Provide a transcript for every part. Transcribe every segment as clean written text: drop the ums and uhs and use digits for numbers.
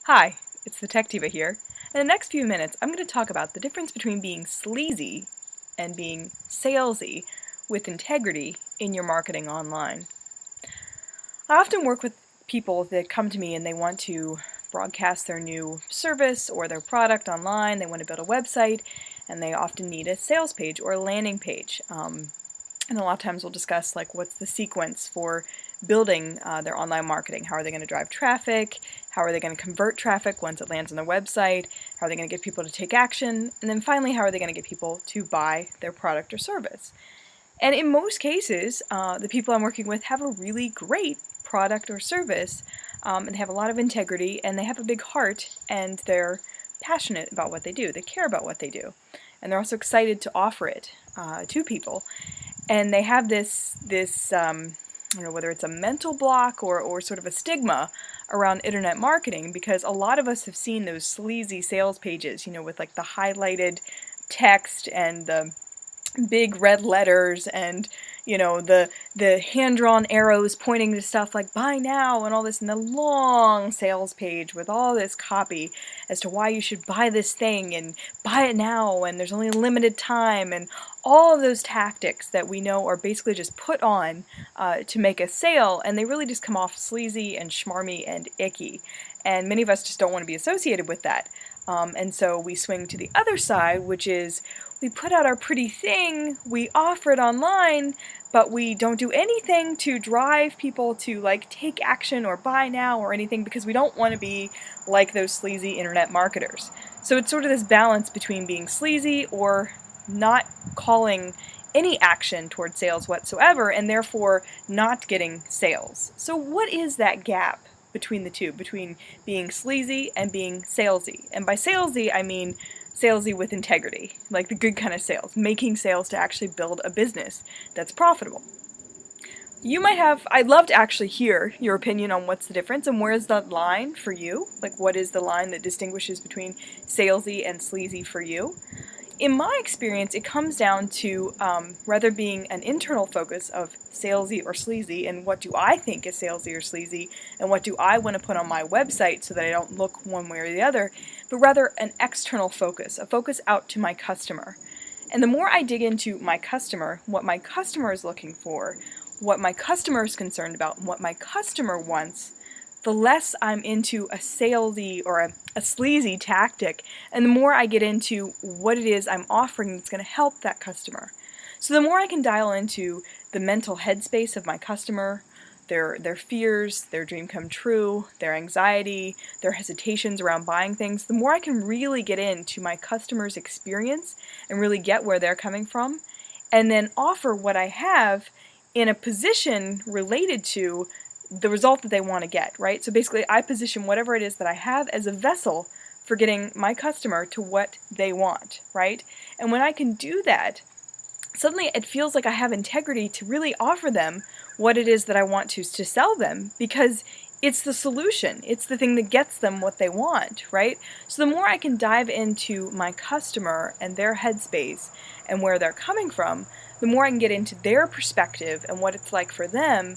Hi, it's the Tech Diva here. In the next few minutes, I'm going to talk about the difference between being sleazy and being salesy with integrity in your marketing online. I often work with people that come to me and they want to broadcast their new service or their product online. They want to build a website and they often need a sales page or a landing page. And a lot of times we'll discuss like what's the sequence for building their online marketing. How are they going to drive traffic? How are they going to convert traffic once it lands on their website? How are they going to get people to take action? And then finally, how are they going to get people to buy their product or service? And in most cases, the people I'm working with have a really great product or service, and they have a lot of integrity, and they have a big heart, and they're passionate about what they do. They care about what they do, and they're also excited to offer it to people. And they have this I don't know whether it's a mental block or sort of a stigma around internet marketing, because a lot of us have seen those sleazy sales pages, with like the highlighted text and the big red letters and the hand-drawn arrows pointing to stuff like buy now and all this, and the long sales page with all this copy as to why you should buy this thing and buy it now and there's only a limited time, and all of those tactics that we know are basically just put on to make a sale, and they really just come off sleazy and schmarmy and icky, and many of us just don't want to be associated with that. And so we swing to the other side, which is we put out our pretty thing, we offer it online, but we don't do anything to drive people to like take action or buy now or anything, because we don't want to be like those sleazy internet marketers. So it's sort of this balance between being sleazy or not calling any action toward sales whatsoever, and therefore not getting sales. So what is that gap between the two, between being sleazy and being salesy? And by salesy, I mean salesy with integrity, like the good kind of sales, making sales to actually build a business that's profitable. I'd love to actually hear your opinion on what's the difference and where's that line for you? Like, what is the line that distinguishes between salesy and sleazy for you? In my experience, it comes down to rather being an internal focus of salesy or sleazy, and what do I think is salesy or sleazy, and what do I want to put on my website so that I don't look one way or the other, but rather an external focus, a focus out to my customer. And the more I dig into my customer, what my customer is looking for, what my customer is concerned about, and what my customer wants, the less I'm into a salesy or a sleazy tactic, and the more I get into what it is I'm offering that's going to help that customer. So the more I can dial into the mental headspace of my customer, their fears, their dream come true, their anxiety, their hesitations around buying things, the more I can really get into my customer's experience and really get where they're coming from, and then offer what I have in a position related to the result that they want to get, right? So basically, I position whatever it is that I have as a vessel for getting my customer to what they want, right? And when I can do that, suddenly it feels like I have integrity to really offer them what it is that I want to sell them, because it's the solution. It's the thing that gets them what they want, right? So the more I can dive into my customer and their headspace and where they're coming from, the more I can get into their perspective and what it's like for them,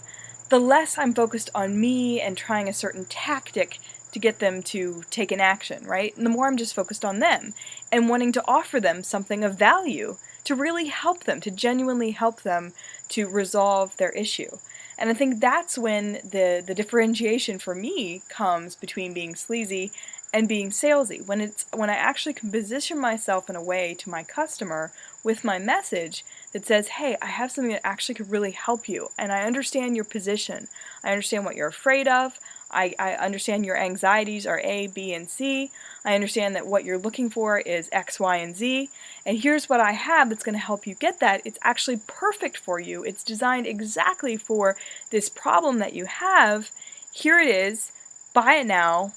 the less I'm focused on me and trying a certain tactic to get them to take an action, right? And the more I'm just focused on them and wanting to offer them something of value to really help them, to genuinely help them to resolve their issue. And I think that's when the differentiation for me comes between being sleazy and being salesy. When I actually can position myself in a way to my customer with my message that says, hey, I have something that actually could really help you, and I understand your position. I understand what you're afraid of. I understand your anxieties are A, B, and C. I understand that what you're looking for is X, Y, and Z. And here's what I have that's going to help you get that. It's actually perfect for you. It's designed exactly for this problem that you have. Here it is. Buy it now.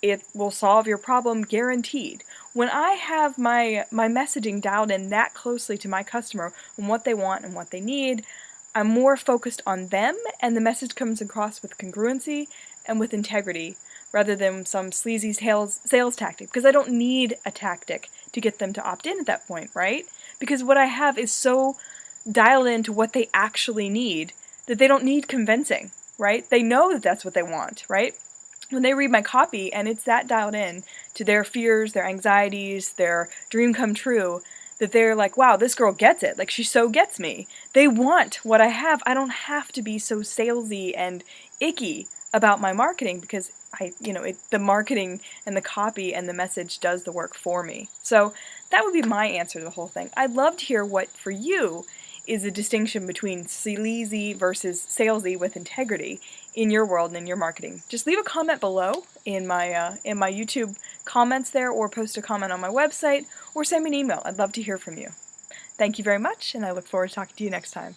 It will solve your problem, guaranteed. When I have my messaging dialed in that closely to my customer and what they want and what they need, I'm more focused on them, and the message comes across with congruency and with integrity, rather than some sleazy sales tactic, because I don't need a tactic to get them to opt in at that point, right? Because what I have is so dialed into what they actually need that they don't need convincing, right? They know that that's what they want, right? when they read my copy and it's that dialed in to their fears, their anxieties, their dream come true, that they're like, wow, this girl gets it. Like, she so gets me. They want what I have. I don't have to be so salesy and icky about my marketing because the marketing and the copy and the message does the work for me. So that would be my answer to the whole thing. I'd love to hear what, for you, is the distinction between sleazy versus salesy with integrity in your world and in your marketing. Just leave a comment below in my YouTube comments there, or post a comment on my website, or send me an email. I'd love to hear from you. Thank you very much, and I look forward to talking to you next time.